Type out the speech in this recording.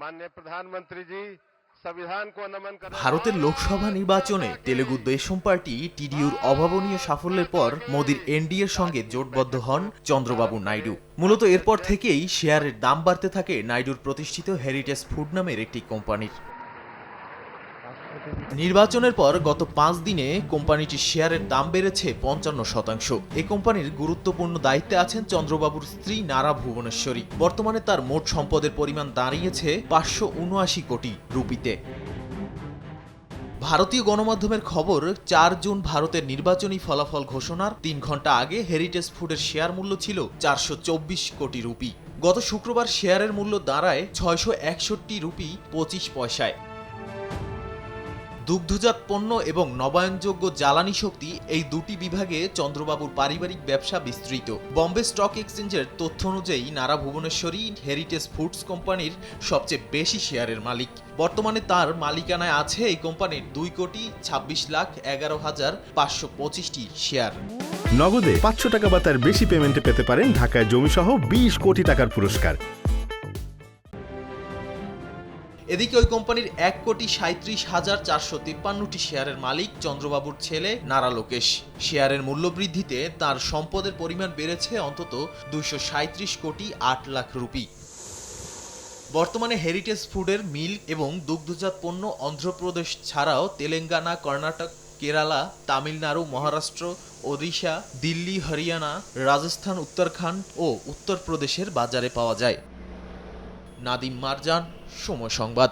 माननीय प्रधानमंत्री जी संविधान को नमन कर ভারতের লোকসভা নির্বাচনে তেলেগু দেশম পার্টি টিডিইউর অভাবনীয় সাফল্যের পর মোদির এনডিএর সঙ্গে জোটবদ্ধ হন চন্দ্রবাবু নাইডু। মূলত এরপর থেকেই শেয়ারের দাম বাড়তে থাকে নাইডুর প্রতিষ্ঠিত হেরিটেজ ফুড নামের একটি কোম্পানির। নির্বাচনের পর গত 5 দিনে কোম্পানিটির শেয়ারের দাম বেড়েছে 55%। এই কোম্পানির গুরুত্বপূর্ণ দায়িত্বে আছেন চন্দ্রবাবুর স্ত্রী নারা ভুবনেশ্বরী। বর্তমানে তার মোট সম্পদের পরিমাণ দাঁড়িয়েছে 579 কোটি রুপিতে। ভারতীয় গণমাধ্যমের খবর, 4 জুন ভারতের নির্বাচনী ফলাফল ঘোষণার 3 ঘন্টা আগে হেরিটেজ ফুডের শেয়ার মূল্য ছিল 424 কোটি রুপি। গত শুক্রবার শেয়ারের মূল্য দাঁড়ায় 661 রুপি 25 পয়সায়। দুগ্ধজাত পণ্য এবং নবায়নযোগ্য জ্বালানি শক্তি এই দুটি বিভাগে চন্দ্রবাবুর পারিবারিক ব্যবসা বিস্তৃত। বম্বে স্টক এক্সচেঞ্জের তথ্য অনুযায়ী নারা ভুবনেশ্বরী হেরিটেজ ফুডস কোম্পানির সবচেয়ে বেশি শেয়ারের মালিক। বর্তমানে তার মালিকানায় আছে এই কোম্পানির 2,26,11,525টি শেয়ার। নগদে 500 টাকা বা তার বেশি পেমেন্টে পেতে পারেন ঢাকায় জমিসহ 20 কোটি টাকার পুরস্কার। এদিকে ওই কোম্পানির 1,37,453টি শেয়ারের মালিক চন্দ্রবাবুর ছেলে নারা লোকেশ। শেয়ারের মূল্য বৃদ্ধিতে তার সম্পদের পরিমাণ বেড়েছে অন্তত 237 কোটি 8 লাখ রুপি। বর্তমানে হেরিটেজ ফুডের মিল এবং দুগ্ধজাত পণ্য অন্ধ্রপ্রদেশ ছাড়াও তেলেঙ্গানা, কর্ণাটক, কেরালা, তামিলনাড়ু, মহারাষ্ট্র, ওড়িশা, দিল্লি, হরিয়ানা, রাজস্থান, উত্তরাখণ্ড ও উত্তরপ্রদেশের বাজারে পাওয়া যায়। নাদিম মারজান, সময় সংবাদ।